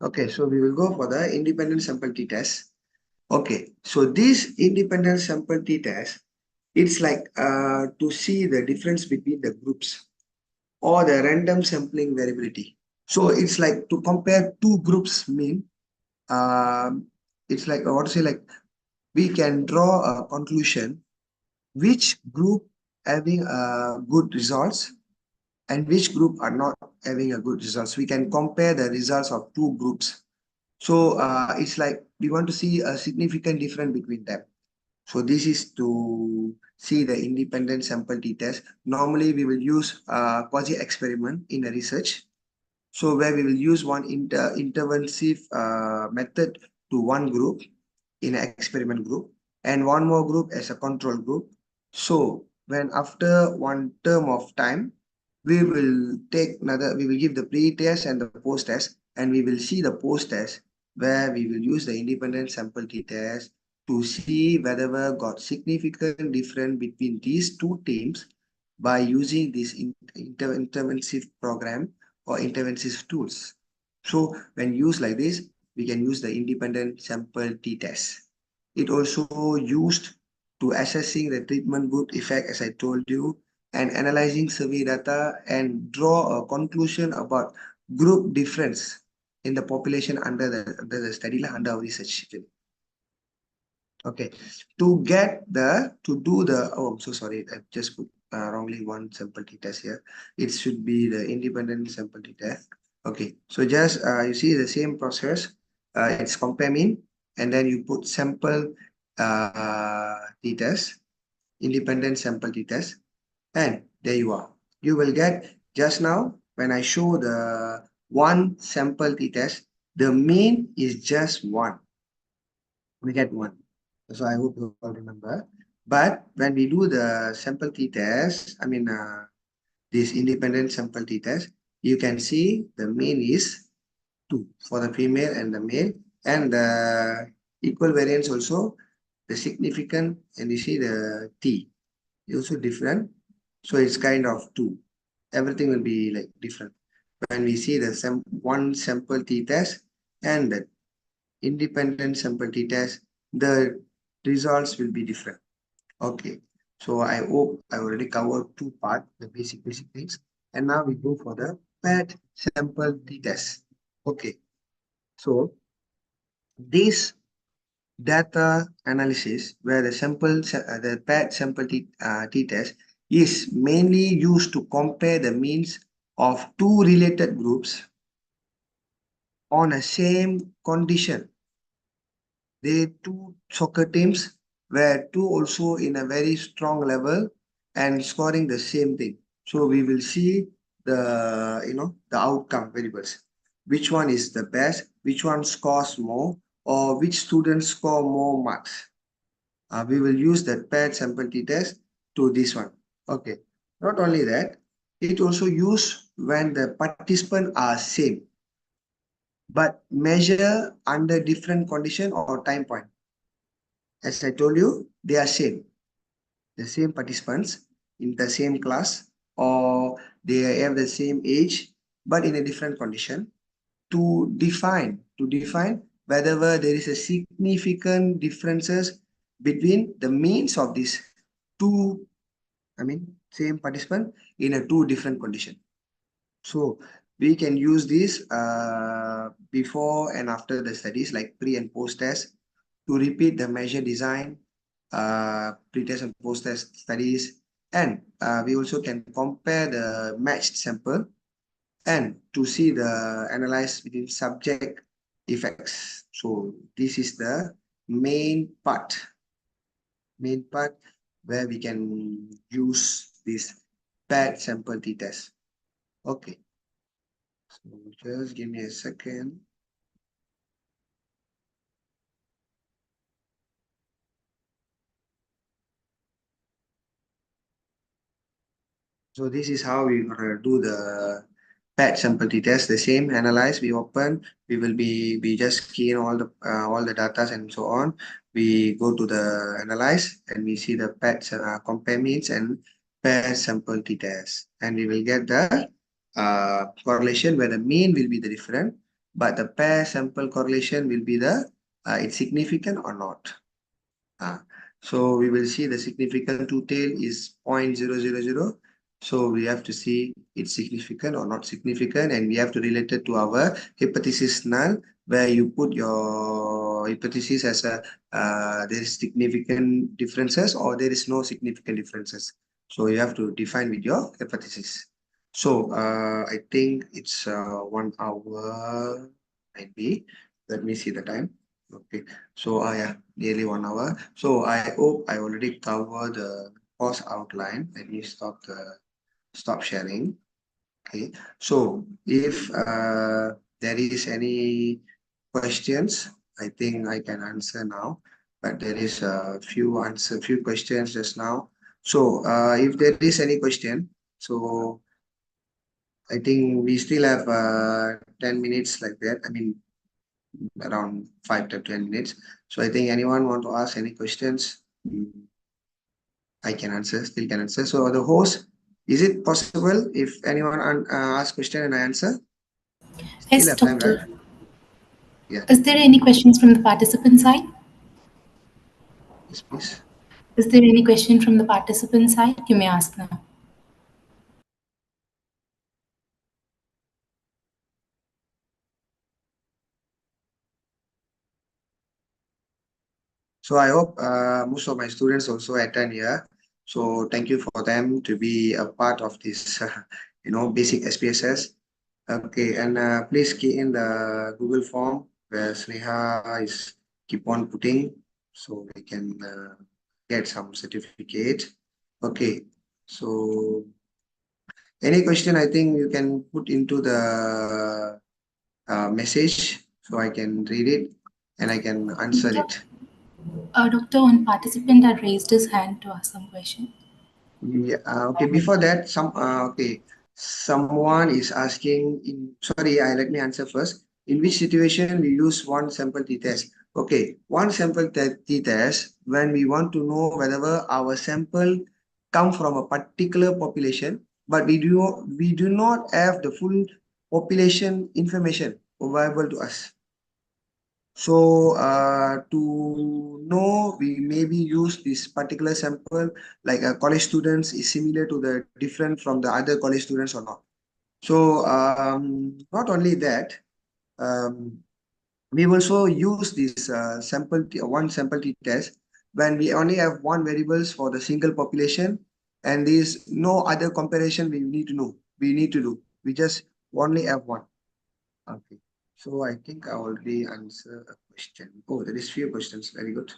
Okay, so we will go for the independent sample t-test. Okay, so this independent sample t-test, it's like to see the difference between the groups or the random sampling variability. So it's like to compare two groups mean, it's like, what to say, like we can draw a conclusion which group having good results and which group are not having a good results. We can compare the results of two groups. So it's like we want to see a significant difference between them. So this is to see the independent sample t-test. Normally we will use quasi experiment in the research. So where we will use one interventive method to one group in an experiment group and one more group as a control group. So when after one term of time, we will give the pre-test and the post-test, and we will see the post-test where we will use the independent sample t-test to see whether got significant difference between these two teams by using this interventive program or interventive tools. So when used like this, we can use the independent sample t-test. It also used to assessing the treatment group effect, as I told you, and analyzing survey data and draw a conclusion about group difference in the population under the study, under our research. Okay, to do the, oh, I'm so sorry, I just put wrongly one sample t-test here. It should be the independent sample t-test. Okay, so just you see the same process. It's compare mean, and then you put sample t-test, independent sample t-test, and there you are. You will get just now when I show the one sample t-test, the mean is just one. We get one. So I hope you all remember. But when we do the sample t-test, this independent sample t-test, you can see the mean is 2 for the female and the male, and the equal variance also, the significant, and you see the t also different, so it's kind of 2. Everything will be like different when we see the one sample t-test and the independent sample t-test, the results will be different. Okay, so I hope I already covered two parts, the basic things, and now we go for the paired sample t-test. Okay, so this data analysis where the paired sample t-test is mainly used to compare the means of two related groups on a same condition. The two soccer teams were two also in a very strong level and scoring the same thing. So we will see the outcome variables. Which one is the best, which one scores more, or which students score more marks. We will use that paired sample t-test to this one. Okay. Not only that, it also used when the participants are same, but measure under different condition or time point. As I told you, they are same. The same participants in the same class, or they have the same age, but in a different condition to define whether there is a significant differences between the means of these two, same participant in a two different condition. So we can use this before and after the studies, like pre and post test, to repeat the measure design, pre-test and post-test studies, and we also can compare the matched sample and to see the analyze within subject effects. So this is the main part where we can use this paired sample t-test. Okay, so just give me a second. So this is how we're gonna do the paired sample t-test. The same analyze, we open, we just key in all the data and so on. We go to the analyze and we see the paired compare means and pair sample t-test, and we will get the correlation where the mean will be the different, but the pair sample correlation will be the it's significant or not. So we will see the significant to tail is 0.000. So we have to see it's significant or not significant, and we have to relate it to our hypothesis null, where you put your hypothesis as a there is significant differences or there is no significant differences. So you have to define with your hypothesis. So I think it's 1 hour maybe. Let me see the time. Okay, so yeah, nearly 1 hour. So I hope I already covered the course outline. Let me stop sharing. Okay, so if there is any questions, I think I can answer now. But there is a few questions just now. So if there is any question, so I think we still have 10 minutes like that. Around 5 to 10 minutes. So I think anyone want to ask any questions, I can answer, still can answer. So the host, is it possible if anyone ask question and I answer? Still Yes, have time, right? Doctor. Yeah, Is there any questions from the participant side? yes, please. Is there any question from the participant side? You may ask now. So I hope most of my students also attend here. So thank you for them to be a part of this, basic SPSS. Okay, and please key in the Google form where Sneha is keep on putting, so we can get some certificate. Okay, so any question, I think you can put into the message so I can read it and I can answer it. Doctor, one participant had raised his hand to ask some question. Yeah, okay, before that, someone is asking sorry, let me answer first. In which situation we use one sample t-test? Okay, one sample t-test when we want to know whether our sample come from a particular population, but we do not have the full population information available to us. So to know, we maybe use this particular sample, like a college students is similar to the different from the other college students or not. So not only that, um, we also use this one sample t test when we only have one variables for the single population, and there's no other comparison we need to know. We need to do. We just only have one. Okay. So I think I already answered a question. Oh, there is few questions. Very good.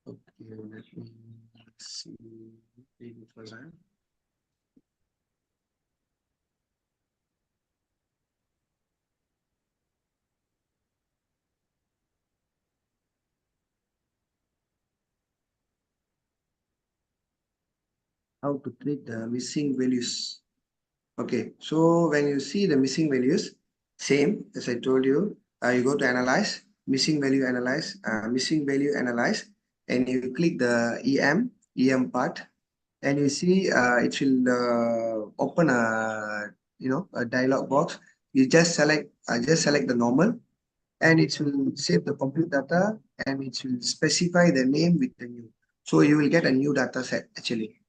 Okay, let me see. Read it first, huh? How to treat the missing values. Okay, so when you see the missing values, same as I told you, you go to analyze, missing value analyze, and you click the EM part, and you see it will open a dialog box. You just select the normal, and it will save the complete data, and it will specify the name with the new. So you will get a new data set actually.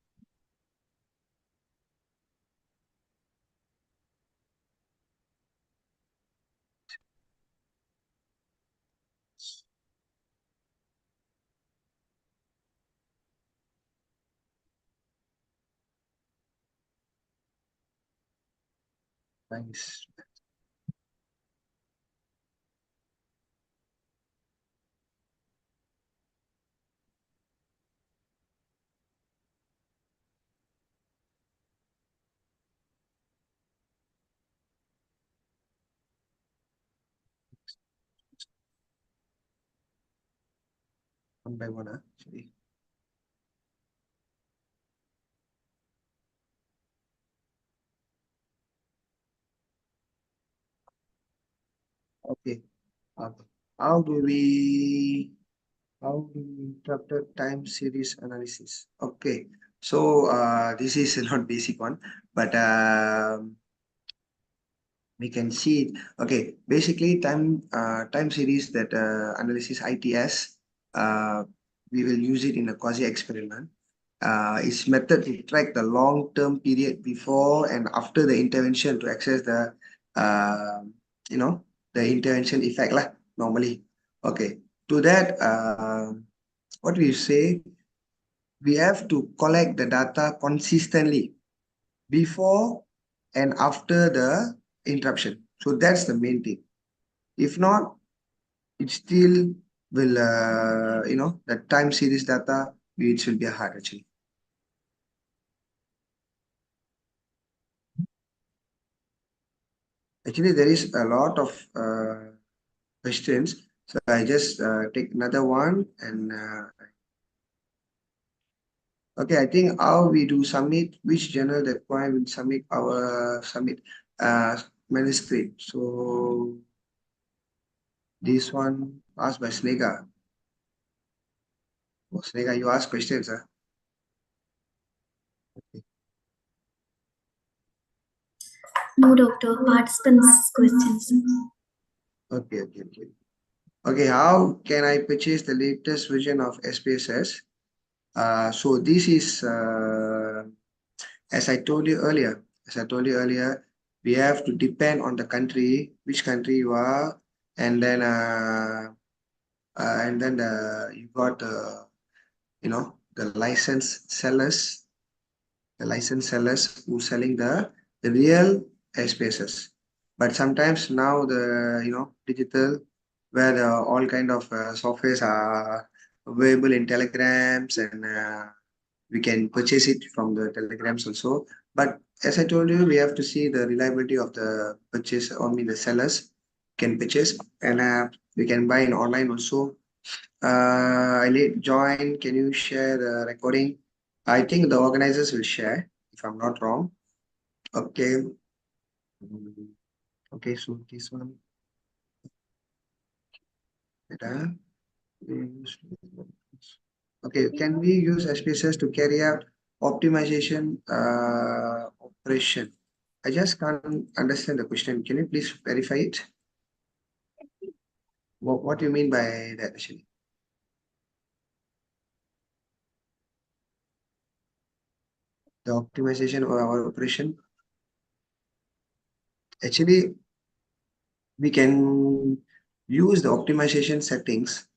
Nice. One by one, actually. Okay. Okay. How do we interpret time series analysis? Okay. So this is a not basic one, but we can see it. Okay, basically time series that analysis ITS, we will use it in a quasi experiment. Its method to track the long-term period before and after the intervention to access the uh, you know the intervention effect lah, normally. Okay, to that what we say, we have to collect the data consistently before and after the interruption. So that's the main thing. If not, it still will, the time series data, it will be hard actually. Actually, there is a lot of questions. So I just take another one and okay, I think how we do submit, which journal that why will submit our submit manuscript. So this one asked by Snega. Oh, Snega, you ask questions, huh? No, doctor. Participants' questions. Okay, okay, okay. Okay, how can I purchase the latest version of SPSS? So this is, as I told you earlier, we have to depend on the country, which country you are, and then you got the licensed sellers who selling the real SPSS. But sometimes now digital, where all kind of softwares are available in telegrams, and we can purchase it from the telegrams also. But as I told you, we have to see the reliability of the purchase. Only the sellers can purchase, and we can buy in online also. I need join. Can you share the recording? I think the organizers will share, if I'm not wrong. Okay. Okay, so this one. Data. Okay, can we use SPSS to carry out optimization operation? I just can't understand the question. Can you please verify it? What do you mean by that actually? The optimization of our operation? Actually, we can use the optimization settings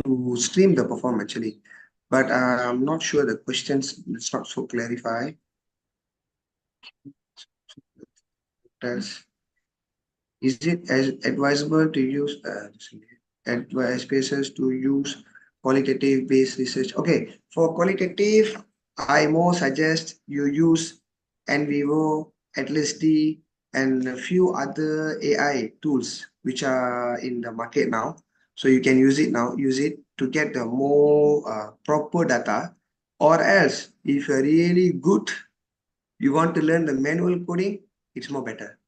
to stream the perform actually, but I'm not sure the questions, it's not so clarified. Does Is it as advisable to use spaces to use qualitative based research? Okay, for qualitative, I more suggest you use NVivo, AtlasD, and a few other AI tools which are in the market now. So you can use it now, use it to get the more proper data. Or else, if you're really good, you want to learn the manual coding, it's more better.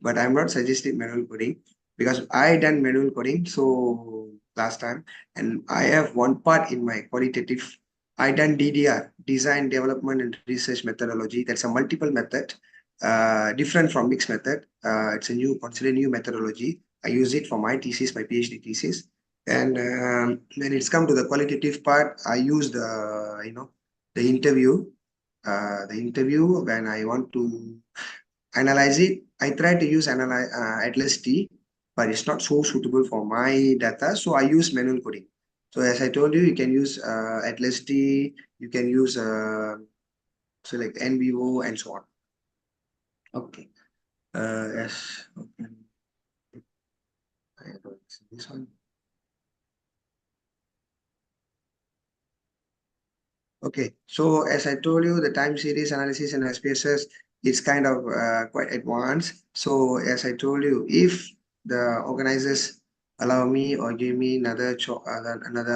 But I'm not suggesting manual coding because I done manual coding so last time, and I have one part in my qualitative. I done DDR, design development and research methodology. That's a multiple method, different from mixed method. It's a considered new methodology. I use it for my thesis, my PhD thesis. And when it's come to the qualitative part, I use the interview. The interview when I want to analyze it. I try to use Atlas T, but it's not so suitable for my data. So I use manual coding. So as I told you, you can use Atlas T, you can use select NVO and so on. Okay. Yes. Okay. I don't see this one. Okay, so as I told you, the time series analysis and SPSS is kind of quite advanced. So as I told you, if the organizers allow me or give me another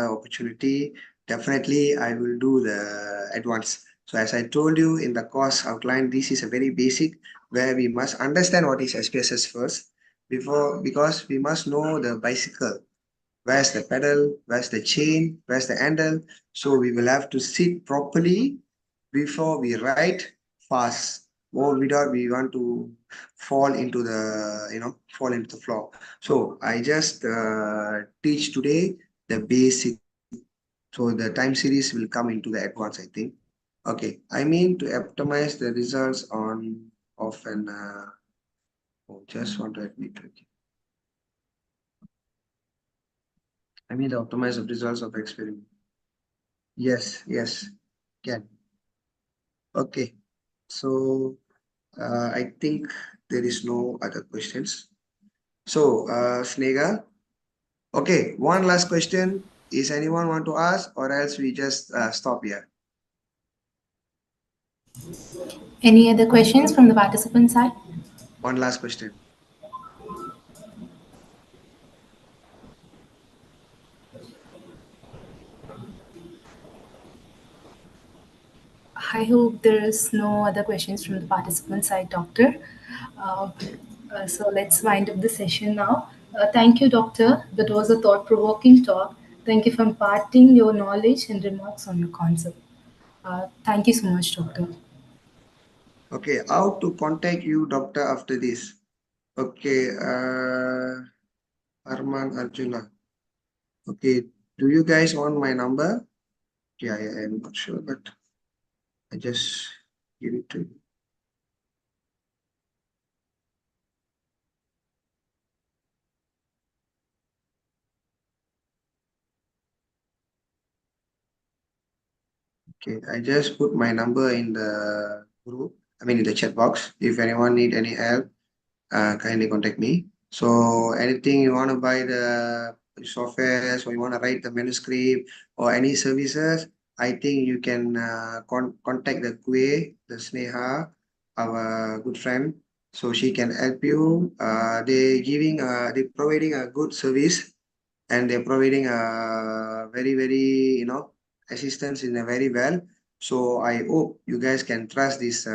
opportunity, definitely I will do the advanced. So as I told you in the course outline, this is a very basic where we must understand what is SPSS first because we must know the bicycle. Where's the pedal? Where's the chain? Where's the handle? So we will have to sit properly before we ride fast or without we want to fall into the floor. So I just teach today the basic. So the time series will come into the advanced, I think. Okay, I mean to optimize the results on of an just want to admit. Okay. I mean to optimize the results of experiment. Yes, can. Okay, so I think there is no other questions. So, Snega, okay, one last question. Is anyone want to ask, or else we just stop here? Any other questions from the participant side? One last question. I hope there is no other questions from the participant side, Doctor. Uh, so let's wind up the session now. Thank you, Doctor. That was a thought-provoking talk. Thank you for imparting your knowledge and remarks on your concept. Thank you so much, Doctor. Okay, how to contact you, doctor, after this? Okay, Arman Arjuna. Okay, do you guys want my number? Yeah, I'm not sure, but I just give it to you. Okay, I just put my number in the group, in the chat box. If anyone need any help, kindly contact me. So anything you want to buy the softwares or you want to write the manuscript or any services, I think you can contact the Quvae, the Sneha, our good friend. So she can help you. They providing a good service. and they're providing very assistance in a very well. So I hope you guys can trust this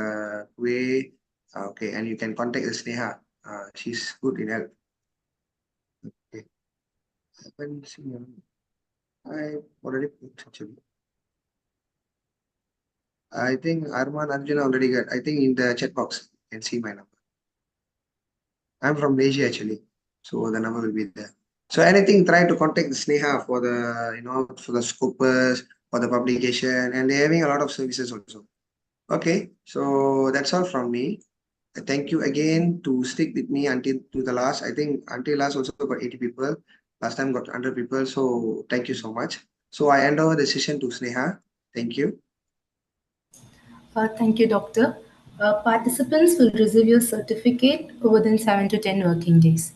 way. Okay, and you can contact the Sneha. She's good in help. Okay. I haven't seen her. I already put actually. I think Arman Arjuna already got. I think in the chat box you can see my number. I'm from Malaysia actually, so the number will be there. So anything, try to contact the Sneha for the for the scopers, for the publication, and they're having a lot of services also. Okay, so that's all from me. Thank you again to stick with me until to the last. I think until last also got 80 people. Last time got 100 people. So thank you so much. So I hand over the session to Sneha. Thank you. Thank you, Doctor. Participants will receive your certificate within 7 to 10 working days.